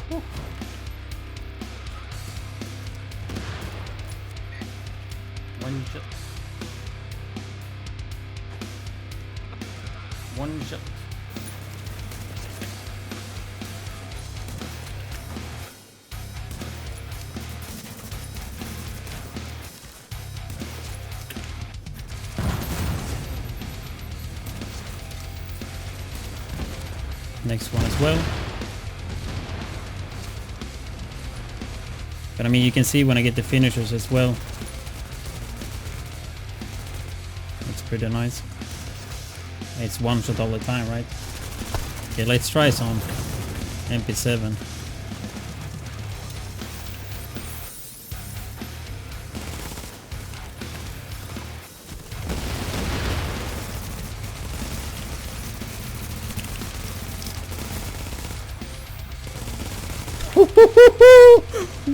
One shot. One shot. Next one as well. But I mean, you can see when I get the finishers as well. That's pretty nice. It's one shot all the time, right? Okay, let's try some MP7.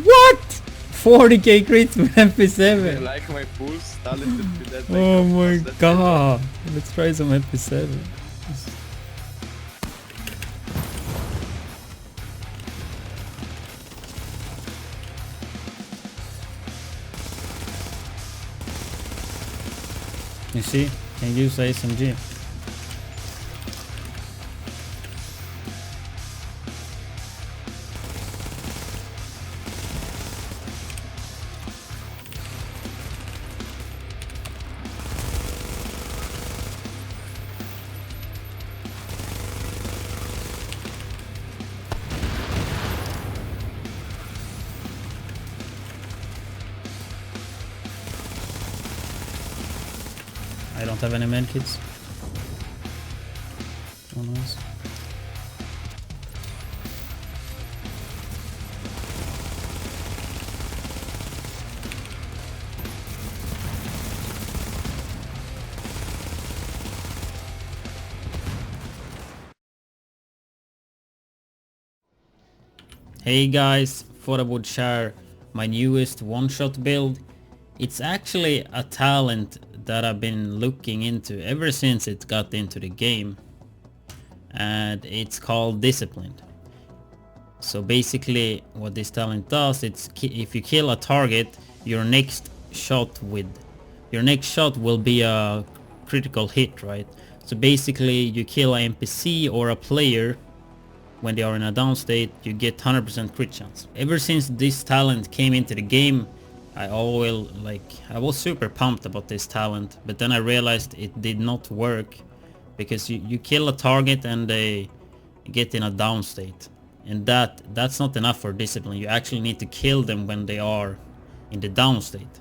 What? 40k crits with MP7. I like my pulse talented with that. Oh my god. Let's try some MP7. You see? Can use SMG. I don't have any medkits. Oh, nice. Hey guys, thought I would share my newest one-shot build. It's actually a talent that I've been looking into ever since it got into the game, and it's called Disciplined. So basically what this talent does, it's if you kill a target, your next shot will be a critical hit, right? So basically you kill an NPC or a player when they are in a down state, you get 100% crit chance. Ever since this talent came into the game, I was super pumped about this talent, but then I realized it did not work because you kill a target and they get in a down state, and that's not enough for discipline. You actually need to kill them when they are in the down state.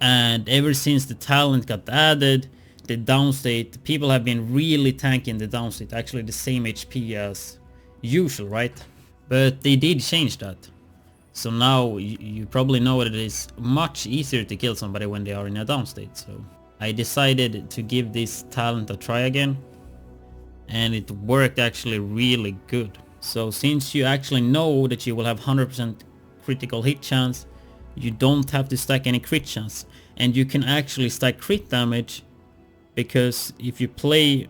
And ever since the talent got added, the down state, people have been really tanking the down state, actually the same HP as usual, right? But they did change that. So now you probably know that it is much easier to kill somebody when they are in a down state. So I decided to give this talent a try again, and it worked actually really good. So since you actually know that you will have 100% critical hit chance, you don't have to stack any crit chance, and you can actually stack crit damage, because if you play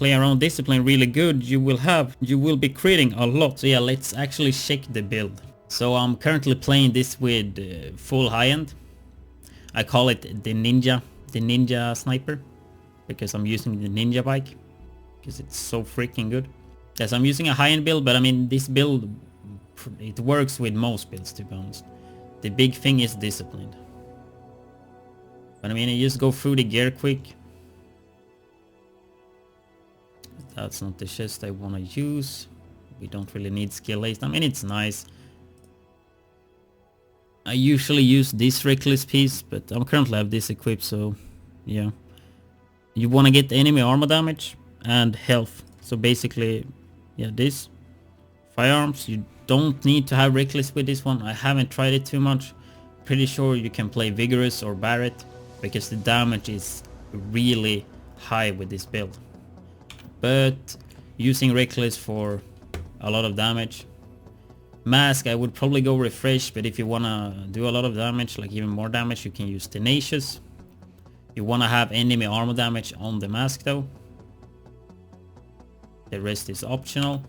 around discipline really good, you will be critting a lot. So yeah, let's actually check the build. So I'm currently playing this with full high end. I call it the ninja sniper, because I'm using the ninja bike because it's so freaking good. Yes, I'm using a high end build, but I mean this build, it works with most builds, to be honest. The big thing is disciplined. But I mean, I just go through the gear quick. That's not the chest I want to use. We don't really need skill laced. I mean, it's nice. I usually use this reckless piece, but I currently have this equipped, so yeah. You want to get enemy armor damage and health. So basically, yeah, this. Firearms, you don't need to have reckless with this one. I haven't tried it too much. Pretty sure you can play vigorous or Barrett, because the damage is really high with this build. But using reckless for a lot of damage. Mask, I would probably go refresh, but if you want to do a lot of damage, like even more damage, you can use tenacious. You want to have enemy armor damage on the mask though. The rest is optional.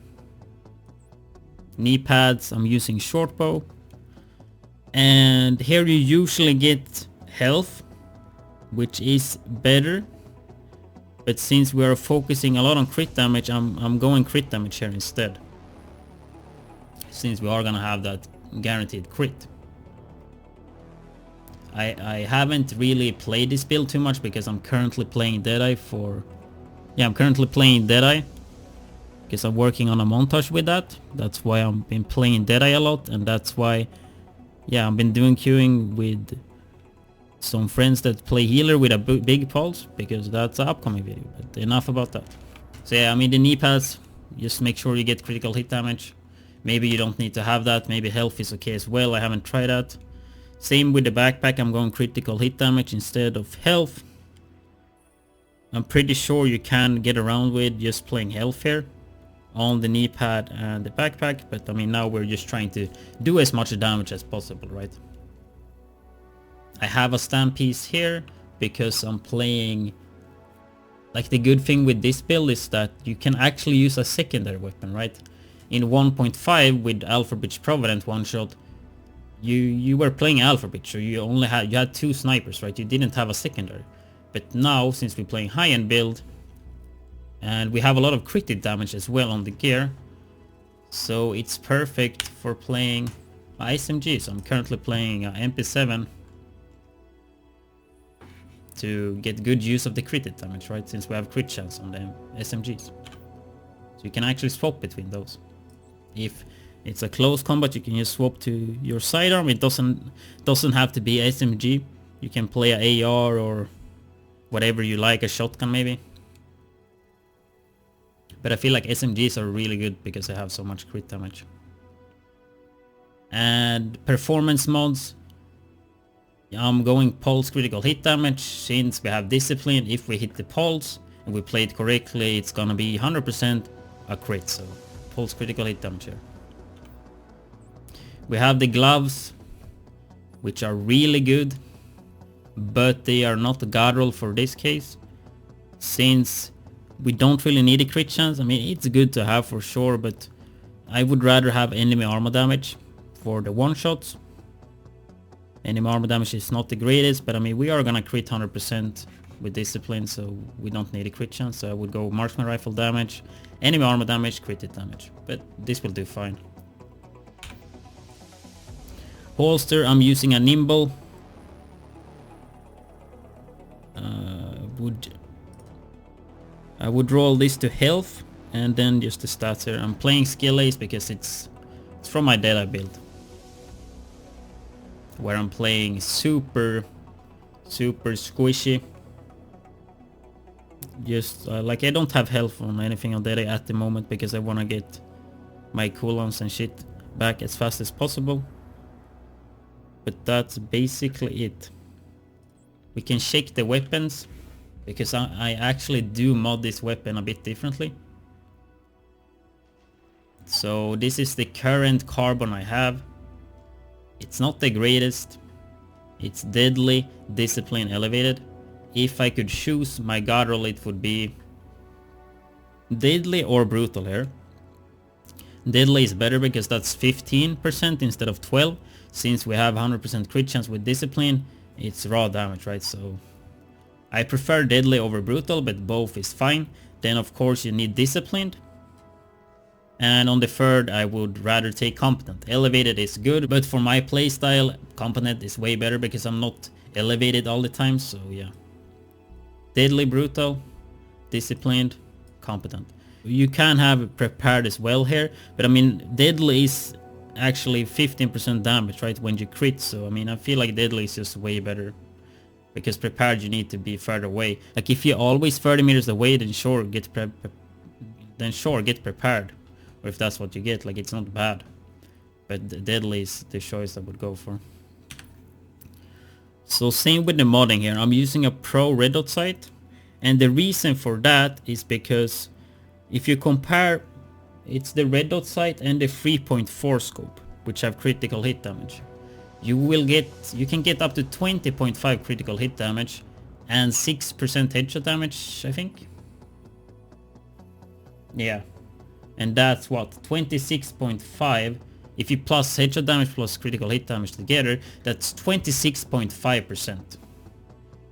Knee pads, I'm using short bow. And here you usually get health, which is better. But since we are focusing a lot on crit damage, I'm going crit damage here instead. Since we are gonna have that guaranteed crit. I haven't really played this build too much because I'm currently playing Deadeye for... Yeah, I'm currently playing Deadeye. Because I'm working on a montage with that. That's why I've been playing Deadeye a lot. And that's why... Yeah, I've been doing queuing with some friends that play healer with a big pulse. Because that's an upcoming video. But enough about that. So yeah, I mean the knee pads. Just make sure you get critical hit damage. Maybe you don't need to have that. Maybe health is okay as well. I haven't tried that. Same with the backpack, I'm going critical hit damage instead of health. I'm pretty sure you can get around with just playing health here on the knee pad and the backpack, but I mean now we're just trying to do as much damage as possible, right? I have a stand piece here because I'm playing... Like the good thing with this build is that you can actually use a secondary weapon, right? In 1.5 with Alpha Bridge Provident one shot, you were playing Alpha Bridge, so you had 2 snipers, right? You didn't have a secondary. But now, since we're playing high-end build, and we have a lot of crit damage as well on the gear, so it's perfect for playing SMG. So I'm currently playing MP7 to get good use of the crit damage, right? Since we have crit chance on the SMGs. So you can actually swap between those. If it's a close combat, you can just swap to your sidearm. It doesn't have to be SMG. You can play a AR or whatever you like, a shotgun maybe. But I feel like SMGs are really good because they have so much crit damage. And performance mods, I'm going pulse critical hit damage. Since we have discipline, if we hit the pulse and we play it correctly, it's gonna be 100% a crit. So pulse critical hit damage here. We have the gloves, which are really good, but they are not a god roll for this case, since we don't really need a crit chance. I mean, it's good to have for sure, but I would rather have enemy armor damage for the one shots. Enemy armor damage is not the greatest, but I mean, we are gonna crit 100% with discipline, so we don't need a crit chance. So I would go marksman rifle damage, enemy armor damage, crit damage, but this will do fine. Holster, I'm using a nimble. I would roll this to health and then just the stats here. I'm playing skill ace because it's from my Deadeye build, where I'm playing super squishy. Just like I don't have health on anything on Deadeye at the moment because I want to get my cooldowns and shit back as fast as possible. But that's basically it. We can shake the weapons because I actually do mod this weapon a bit differently. So this is the current carbon I have. It's not the greatest. It's deadly, discipline, elevated. If I could choose my god roll, it would be deadly or brutal here. Deadly is better because that's 15% instead of 12. Since we have 100% crit chance with discipline, it's raw damage, right? So I prefer deadly over brutal, but both is fine. Then of course you need disciplined. And on the third, I would rather take competent. Elevated is good, but for my playstyle, competent is way better because I'm not elevated all the time. So yeah, deadly, brutal, disciplined, competent. You can have prepared as well here, but I mean deadly is actually 15% damage, right, when you crit. So I mean, I feel like deadly is just way better because prepared you need to be further away. Like if you're always 30 meters away, then sure get prepared, or if that's what you get, like it's not bad. But the deadly is the choice I would go for. So same with the modding here. I'm using a pro red dot sight, and the reason for that is because if you compare, it's the red dot sight and the 3.4 scope, which have critical hit damage. You can get up to 20.5 critical hit damage and 6% headshot damage, I think. Yeah. And that's what, 26.5. If you plus headshot damage plus critical hit damage together, that's 26.5%.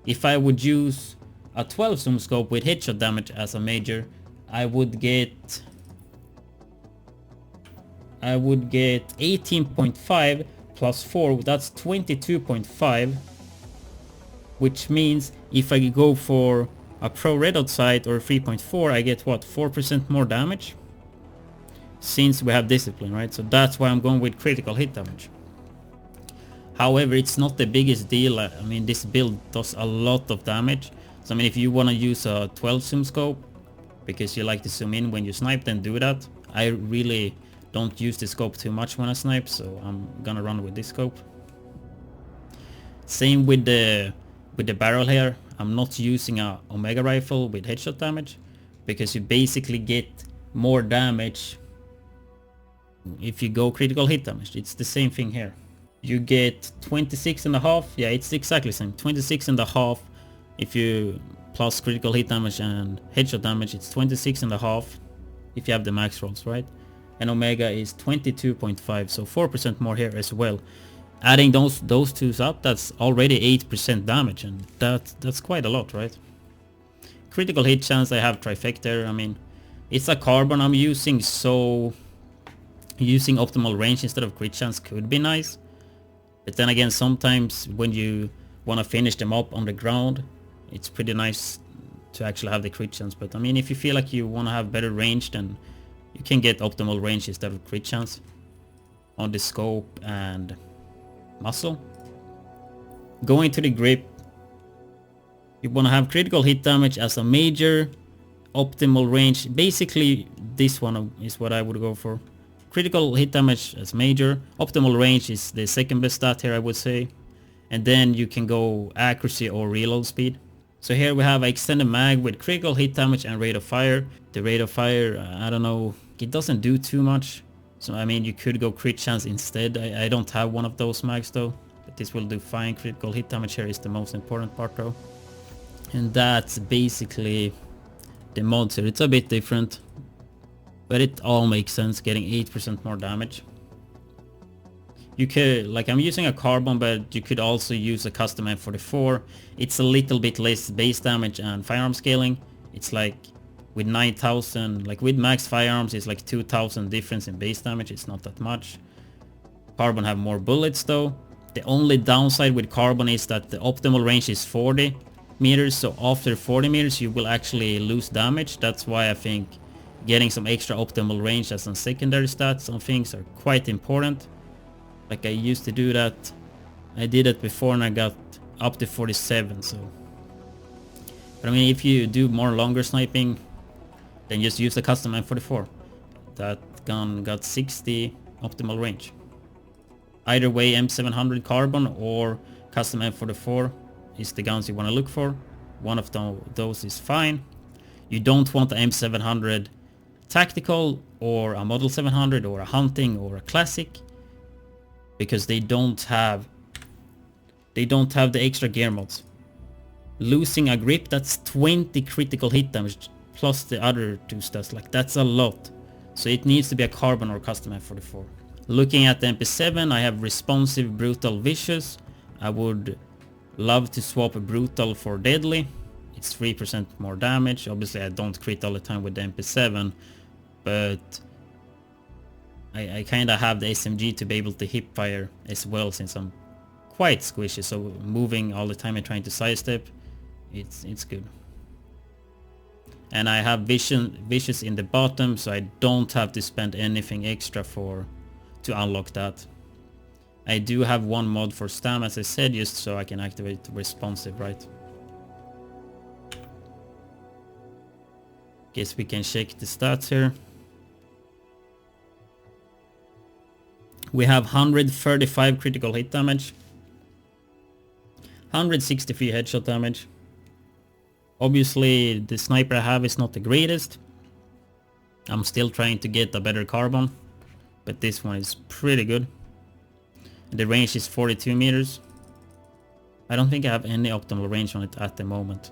If I would use a 12 zoom scope with headshot damage as a major, I would get 18.5 plus 4, that's 22.5, which means if I go for a pro red dot sight or 3.4, I get what, 4% more damage? Since we have discipline, right? So that's why I'm going with critical hit damage. However, it's not the biggest deal. I mean, this build does a lot of damage. So I mean, if you want to use a 12 zoom scope because you like to zoom in when you snipe, then do that. I really don't use the scope too much when I snipe, so I'm gonna run with this scope. Same with the barrel here. I'm not using a Omega rifle with headshot damage because you basically get more damage if you go critical hit damage. It's the same thing here. You get 26.5. Yeah, it's exactly the same. 26.5 if you plus critical hit damage and headshot damage. It's 26.5 if you have the max rolls, right? And Omega is 22.5, so 4% more here as well. Adding those two up, that's already 8% damage, and that's quite a lot, right? Critical hit chance, I have trifecta. I mean, it's a carbon I'm using, so using optimal range instead of crit chance could be nice. But then again, sometimes when you want to finish them up on the ground, it's pretty nice to actually have the crit chance. But I mean, if you feel like you want to have better range, then you can get optimal range instead of crit chance on the scope and muzzle. Going to the grip, you want to have critical hit damage as a major, optimal range. Basically, this one is what I would go for. Critical hit damage as major, optimal range is the second best stat here, I would say. And then you can go accuracy or reload speed. So here we have an extended mag with critical hit damage and rate of fire. The rate of fire, I don't know, it doesn't do too much. So I mean, you could go crit chance instead. I don't have one of those mags though, but this will do fine. Critical hit damage here is the most important part though. And that's basically the mods here. It's a bit different, but it all makes sense, getting 8% more damage. You could, like I'm using a carbon, but you could also use a custom M44. It's a little bit less base damage and firearm scaling. It's like with 9,000, like with max firearms, it's like 2,000 difference in base damage. It's not that much. Carbon have more bullets though. The only downside with carbon is that the optimal range is 40 meters. So after 40 meters, you will actually lose damage. That's why I think getting some extra optimal range as some secondary stats on things are quite important. Like I used to do that. I did it before and I got up to 47, so. But I mean, if you do more longer sniping, then just use the custom M44. That gun got 60 optimal range. Either way, M700 carbon or custom M44 is the guns you want to look for. One of those is fine. You don't want the M700 tactical or a model 700 or a hunting or a classic, because they don't have the extra gear mods. Losing a grip, that's 20 critical hit damage plus the other two stats. Like, that's a lot. So it needs to be a carbon or custom M44. Looking at the MP7, I have responsive, brutal, vicious. I would love to swap a brutal for deadly. It's 3% more damage. Obviously I don't crit all the time with the MP7, but I kinda have the SMG to be able to hip fire as well, since I'm quite squishy, so moving all the time and trying to sidestep, it's good. And I have vicious in the bottom, so I don't have to spend anything extra to unlock that. I do have one mod for stam, as I said, just so I can activate responsive, right? Guess we can check the stats here. We have 135 critical hit damage, 163 headshot damage. Obviously the sniper I have is not the greatest. I'm still trying to get a better carbon, but this one is pretty good. The range is 42 meters. I don't think I have any optimal range on it at the moment.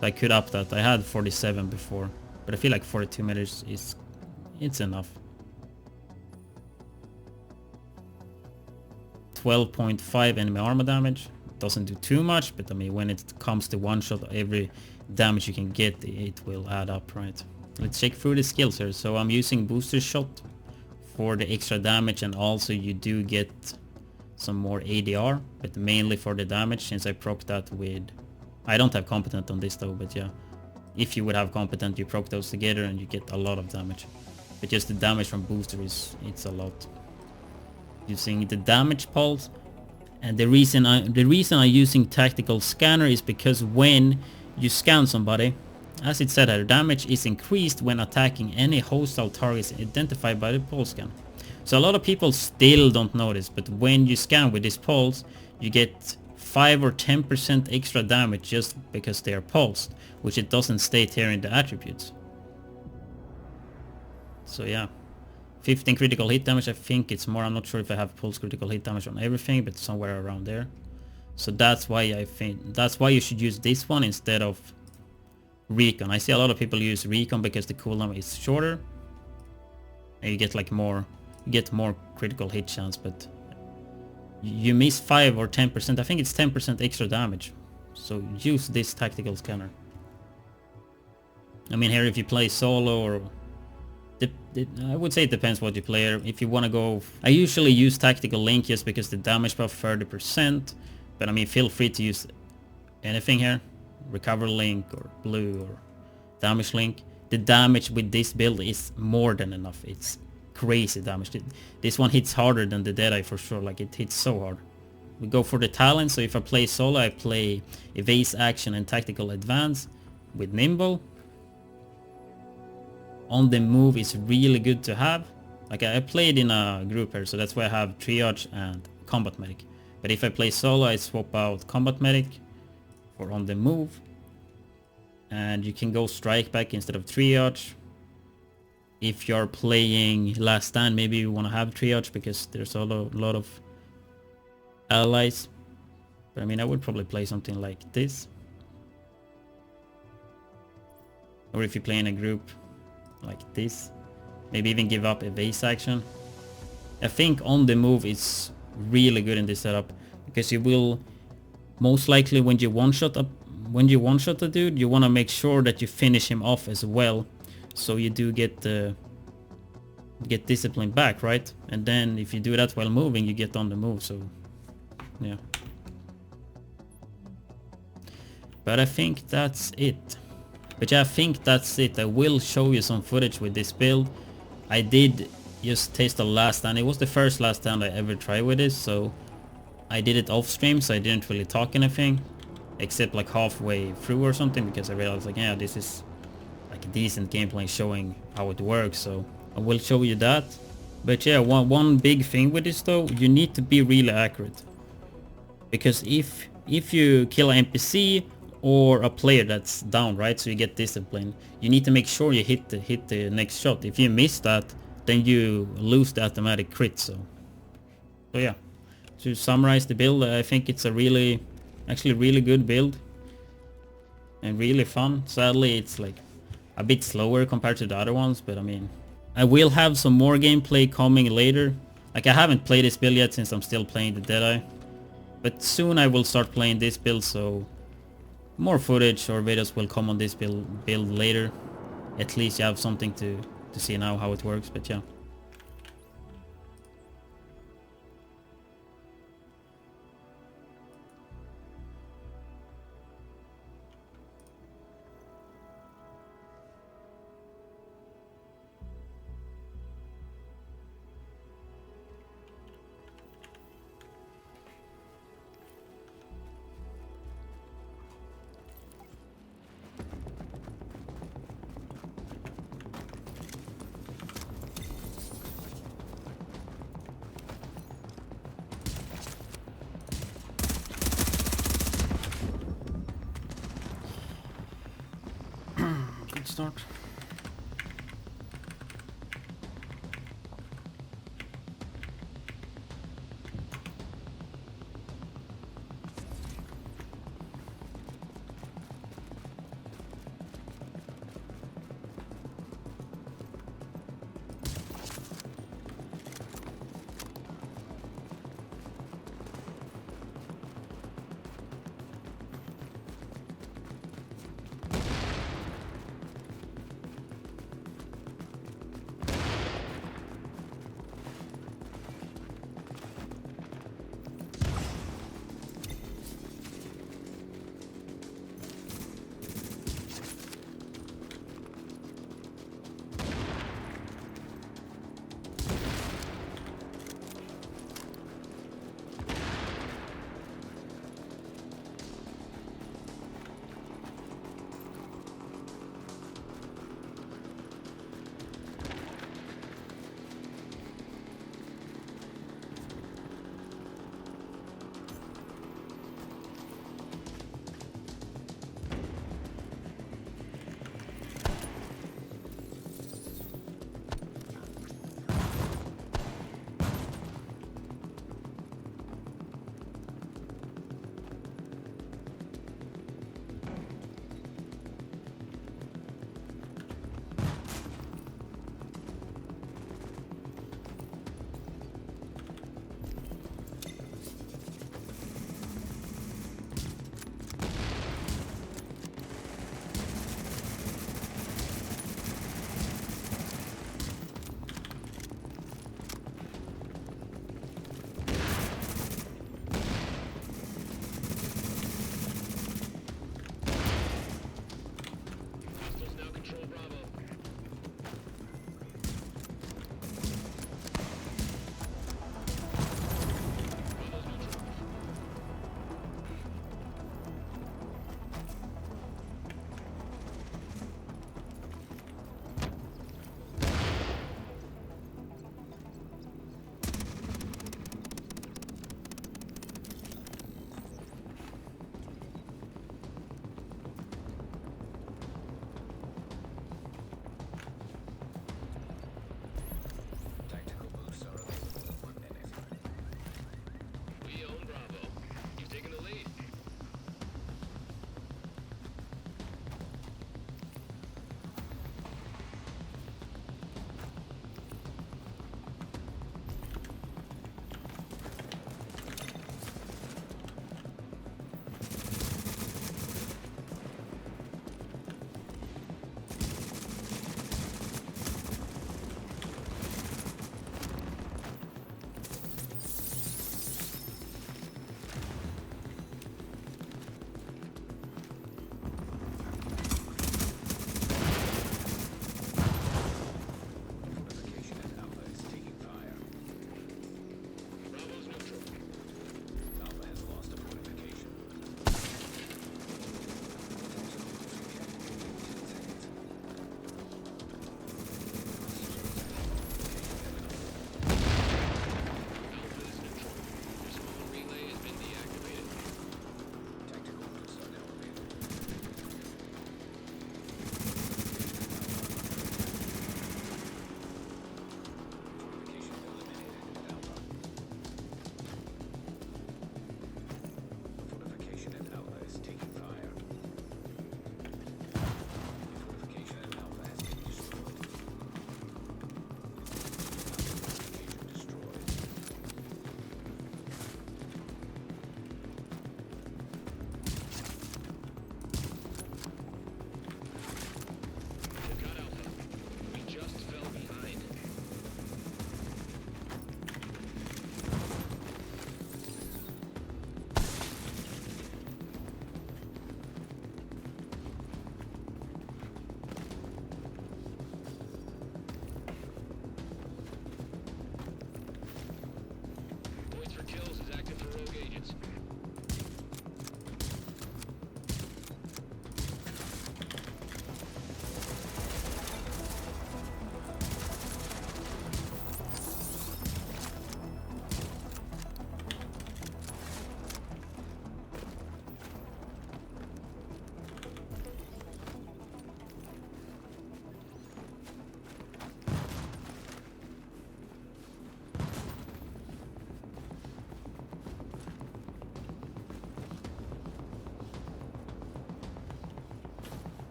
I could up that. I had 47 before. But I feel like 42 meters is... it's enough. 12.5 enemy armor damage. Doesn't do too much, but I mean, when it comes to one shot, every damage you can get, it will add up, right? Let's check through the skills here. So I'm using booster shot for the extra damage, and also you do get some more ADR, but mainly for the damage, since I proc that with... I don't have competent on this though, but yeah. If you would have competent, you proc those together and you get a lot of damage. But just the damage from booster it's a lot. Using the damage pulse, and the reason I'm using tactical scanner is because when you scan somebody, as it said here, damage is increased when attacking any hostile targets identified by the pulse scan. So a lot of people still don't notice, but when you scan with this pulse, you get 5 or 10% extra damage just because they are pulsed, which it doesn't state here in the attributes. So yeah, 15 critical hit damage, I think it's more. I'm not sure if I have pulse critical hit damage on everything, but somewhere around there. So that's why I think, that's why you should use this one instead of Recon. I see a lot of people use Recon because the cooldown is shorter. And you get like more, you get more critical hit chance, but you miss 5 or 10%. I think it's 10% extra damage. So use this tactical scanner. I mean, here if you play solo or... I would say it depends what you play. If you want to go... I usually use tactical link just because the damage buff 30%. But I mean, feel free to use anything here. Recover link or blue or damage link. The damage with this build is more than enough. It's crazy damage. This one hits harder than the Deadeye for sure. Like, it hits so hard. We go for the talent. So if I play solo, I play evase, action and tactical advance with nimble. On the move is really good to have. Like, I played in a group here, so that's why I have triage and combat medic. But if I play solo, I swap out combat medic for on the move. And you can go strike back instead of triage. If you're playing last stand, maybe you want to have triage because there's a lot of allies. But I mean, I would probably play something like this. Or if you play in a group like this, maybe even give up evase action. I think on the move is really good in this setup because you will most likely, when you one-shot a dude, you want to make sure that you finish him off as well, so you do get discipline back, right? And then if you do that while moving, you get on the move. So yeah, but I think that's it. But yeah, I think that's it. I will show you some footage with this build. I did just taste the last stand. It was the first last stand I ever tried with this, so I did it off stream, so I didn't really talk anything except like halfway through or something, because I realized like, yeah, this is like a decent gameplay showing how it works, so I will show you that. But yeah, one big thing with this though, you need to be really accurate, because if you kill an NPC or a player that's down, right, so you get discipline, you need to make sure you hit the next shot. If you miss that, then you lose the automatic crit. So yeah, to summarize the build, I think it's a actually really good build and really fun. Sadly, it's like a bit slower compared to the other ones, but I mean, I will have some more gameplay coming later. Like, I haven't played this build yet since I'm still playing the Deadeye, but soon I will start playing this build, so more footage or videos will come on this build later. At least you have something to see now how it works. But yeah. Good start.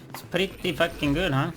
It's pretty fucking good, huh?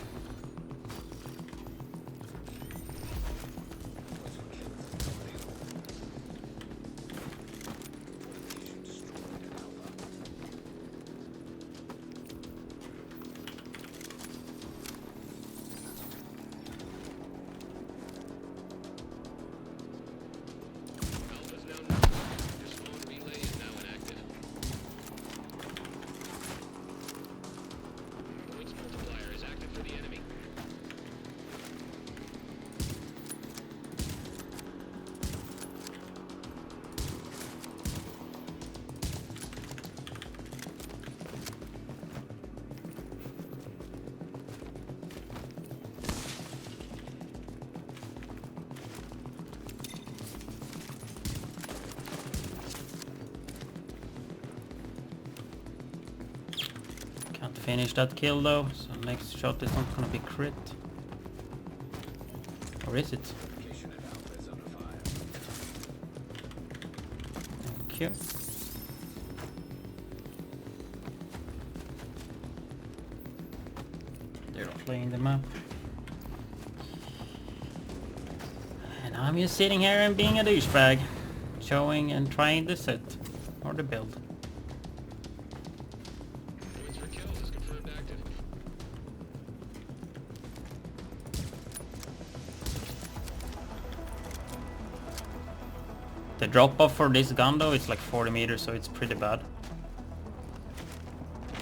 Can't finish that kill though, so next shot is not gonna be crit. Or is it? Thank you. They're playing the map. And I'm just sitting here and being a douchebag. Showing and trying the set. Or the build. The drop off for this gun though, it's like 40 meters, so it's pretty bad.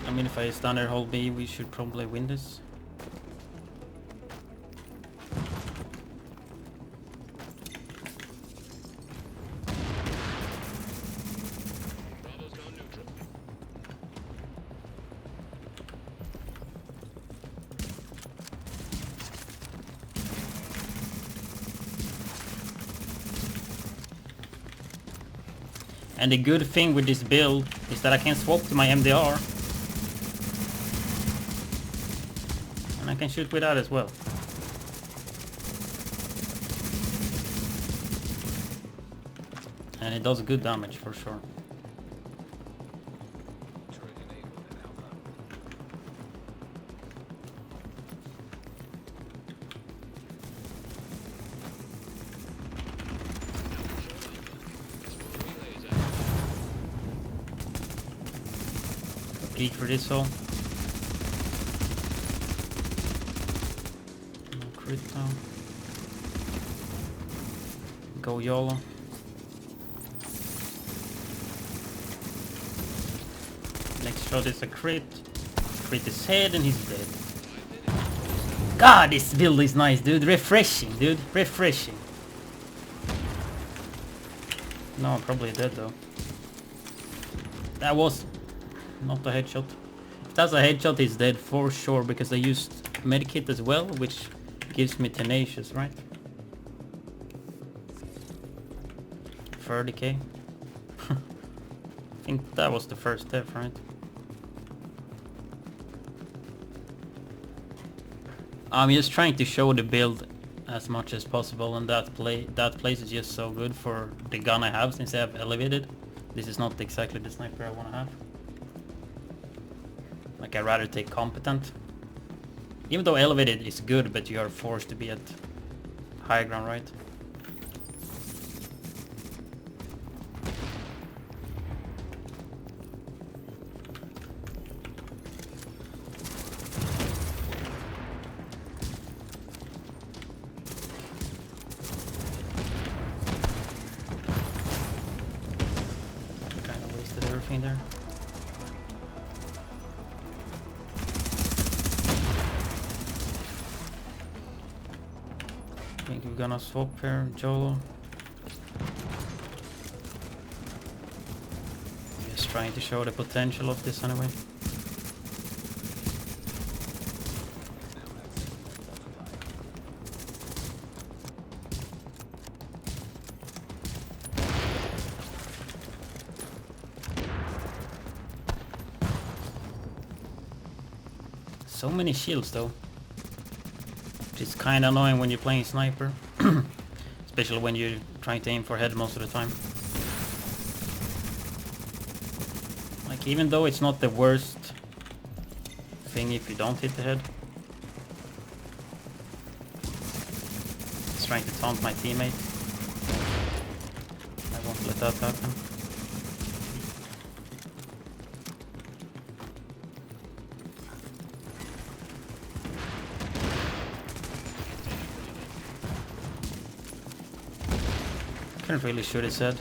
I mean, if I stand there hold B, we should probably win this. And the good thing with this build is that I can swap to my MDR. And I can shoot with that as well. And it does good damage for sure. Peek for this hole. No crit now. Go YOLO. Next shot is a crit. Crit his head and he's dead. God, this build is nice, dude. Refreshing, dude. Refreshing. No, I'm probably dead though. That was not a headshot. If that's a headshot, he's dead for sure, because I used medkit as well, which gives me tenacious, right? 30k. I think that was the first death, right? I'm just trying to show the build as much as possible, and that place is just so good for the gun I have, since I have elevated. This is not exactly the sniper I want to have. Like, I'd rather take competent. Even though elevated is good, but you are forced to be at high ground, right? Kind of wasted everything there. I think we're gonna swap here, Jolo. Just trying to show the potential of this anyway. So many shields though. Which is kinda annoying when you're playing sniper. Especially when you're trying to aim for head most of the time. Like, even though it's not the worst thing if you don't hit the head. Just trying to taunt my teammate. I won't let that happen. Couldn't really shoot his head.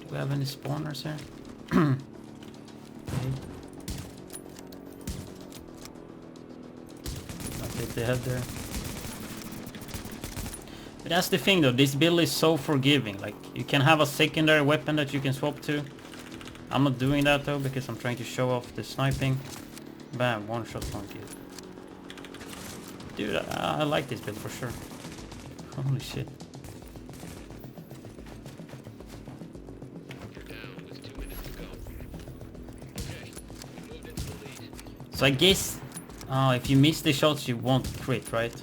Do we have any spawners here? Okay. I'll take the head there. But that's the thing though, this build is so forgiving. Like, you can have a secondary weapon that you can swap to. I'm not doing that though because I'm trying to show off the sniping. Bam, one shot, one kill. Dude, I like this build for sure. Holy shit. So I guess if you miss the shots you won't crit, right?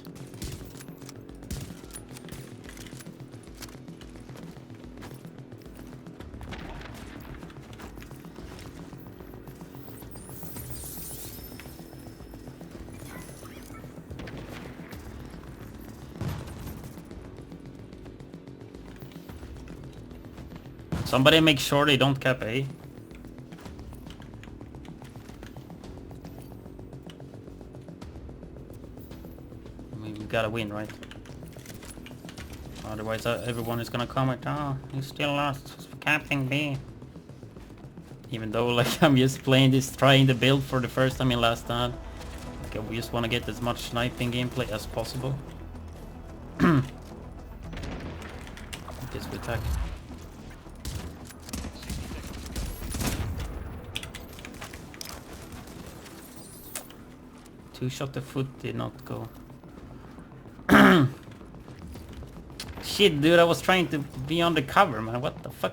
Somebody make sure they don't cap A. I mean, we gotta win, right? Otherwise everyone is gonna comment, oh, you still lost capping B. Even though, like, I'm just playing this, trying the build for the first time in last time. Like, we just want to get as much sniping gameplay as possible. Guess we attack. Two shot the foot did not go. Shit, dude, I was trying to be on the cover, man. What the fuck?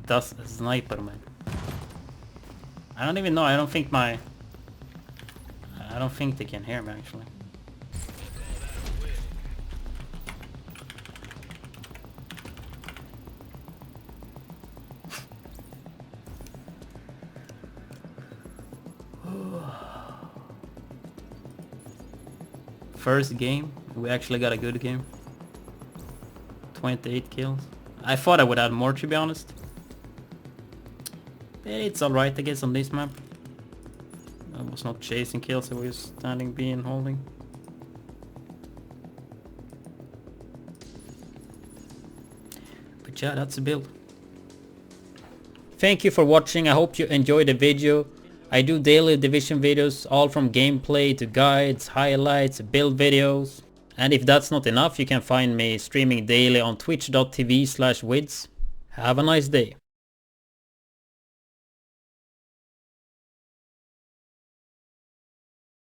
That's a sniper, man. I don't even know. I don't think they can hear me, actually. First game, we actually got a good game. 28 kills. I thought I would add more, to be honest. It's alright, I guess, on this map. I was not chasing kills, I was standing B and holding. But yeah, that's the build. Thank you for watching, I hope you enjoyed the video. I do daily Division videos, all from gameplay to guides, highlights, build videos. And if that's not enough, you can find me streaming daily on twitch.tv/widdz. Have a nice day.